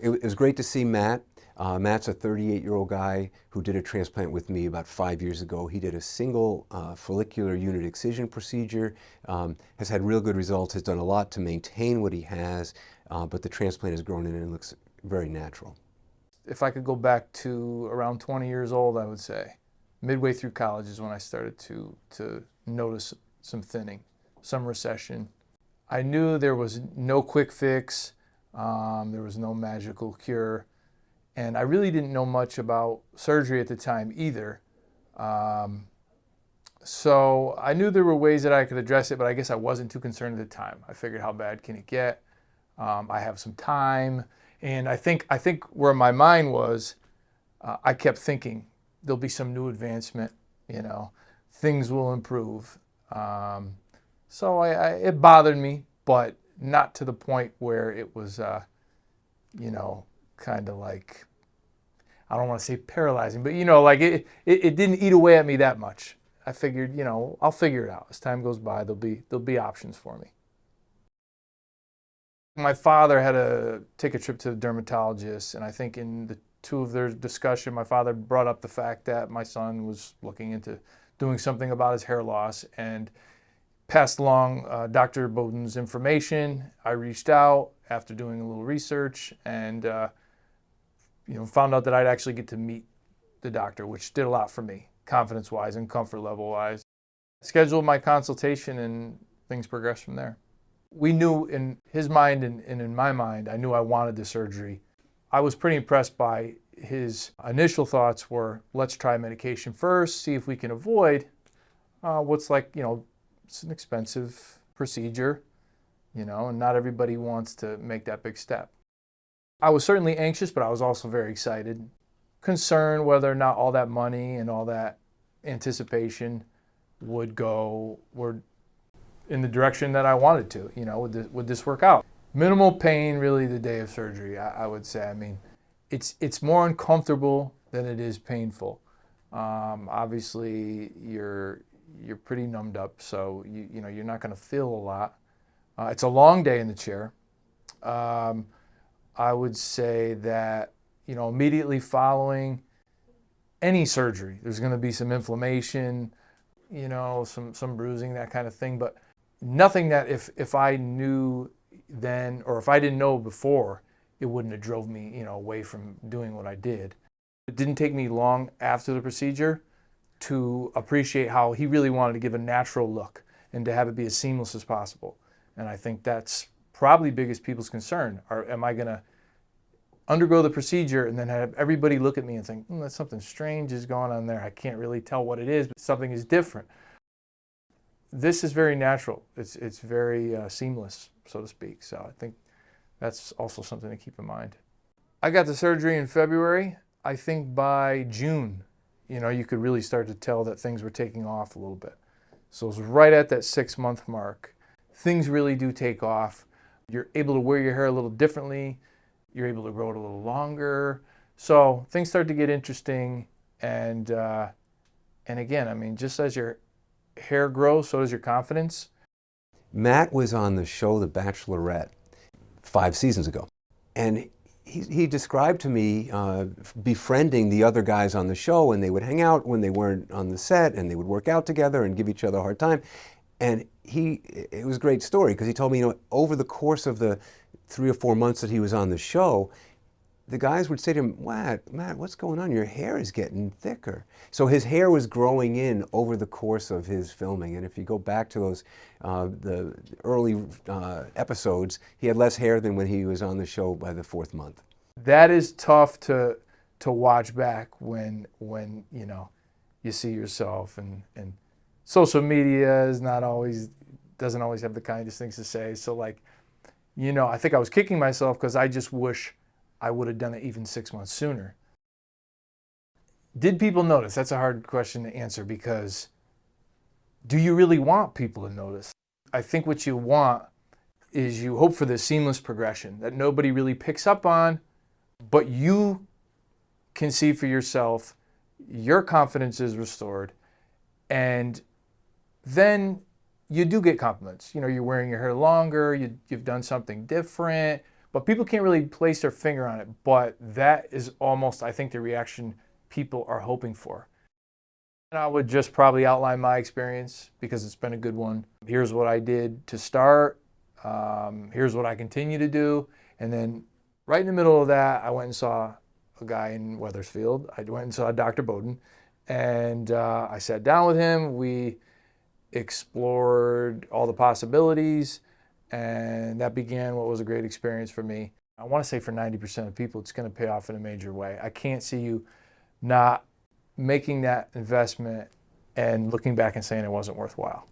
It was great to see Matt. Matt's a 38-year-old guy who did a transplant with me about 5 years ago. He did a single follicular unit excision procedure, has had real good results, has done a lot to maintain what he has, but the transplant has grown in and looks very natural. If I could go back to around 20 years old, I would say midway through college is when I started to notice some thinning, some recession. I knew there was no quick fix. There was no magical cure. And I really didn't know much about surgery at the time either. So I knew there were ways that I could address it, but I guess I wasn't too concerned at the time. I figured, how bad can it get? I have some time. And I think where my mind was, I kept thinking there'll be some new advancement, things will improve. So it bothered me, but not to the point where it was, kind of like, I don't want to say paralyzing, but like it didn't eat away at me that much. I figured, I'll figure it out. As time goes by, there'll be options for me. My father had to take a trip to the dermatologist, and I think in the two of their discussion, my father brought up the fact that my son was looking into doing something about his hair loss and passed along Dr. Bowden's information. I reached out after doing a little research and found out that I'd actually get to meet the doctor, which did a lot for me, confidence-wise and comfort level-wise. Scheduled my consultation and things progressed from there. We knew in his mind and in my mind, I knew I wanted the surgery. I was pretty impressed by his initial thoughts were, let's try medication first, see if we can avoid what's like, it's an expensive procedure, and not everybody wants to make that big step. I was certainly anxious, but I was also very excited. Concerned whether or not all that money and all that anticipation would in the direction that I wanted to, would this work out? Minimal pain really the day of surgery, I would say. I mean, it's more uncomfortable than it is painful. Obviously, you're pretty numbed up, so you're not going to feel a lot. It's a long day in the chair. I would say that immediately following any surgery, there's going to be some inflammation, some bruising, that kind of thing, but nothing that if I knew then or if I didn't know before, it wouldn't have drove me away from doing what I did. It didn't take me long after the procedure to appreciate how he really wanted to give a natural look and to have it be as seamless as possible. And I think that's probably biggest people's concern. Am I going to undergo the procedure and then have everybody look at me and think, that's something strange is going on there. I can't really tell what it is, but something is different. This is very natural. It's very seamless, so to speak. So I think that's also something to keep in mind. I got the surgery in February. I think by June, you could really start to tell that things were taking off a little bit. So it was right at that 6-month mark. Things really do take off. You're able to wear your hair a little differently. You're able to grow it a little longer. So things start to get interesting. And again, I mean, just as your hair grows, so does your confidence. Matt was on the show The Bachelorette 5 seasons ago, and he described to me befriending the other guys on the show, and they would hang out when they weren't on the set, and they would work out together and give each other a hard time. And it was a great story because he told me, over the course of the 3 or 4 months that he was on the show, the guys would say to him, Matt, what's going on? Your hair is getting thicker. So his hair was growing in over the course of his filming. And if you go back to those, the early episodes, he had less hair than when he was on the show by the 4th month. That is tough to watch back when you see yourself and social media is doesn't always have the kindest things to say. So I think I was kicking myself because I just wish I would have done it even 6 months sooner. Did people notice? That's a hard question to answer because do you really want people to notice? I think what you want is you hope for this seamless progression that nobody really picks up on, but you can see for yourself, your confidence is restored, and then you do get compliments. You're wearing your hair longer, you've done something different, But people can't really place their finger on it. But that is almost, I think, the reaction people are hoping for. And I would just probably outline my experience because it's been a good one. Here's what I did to start. Here's what I continue to do. And then right in the middle of that, I went and saw a guy in Wethersfield. I went and saw Dr. Bowden. And I sat down with him. We explored all the possibilities. And that began what was a great experience for me. I want to say for 90% of people, it's going to pay off in a major way. I can't see you not making that investment and looking back and saying it wasn't worthwhile.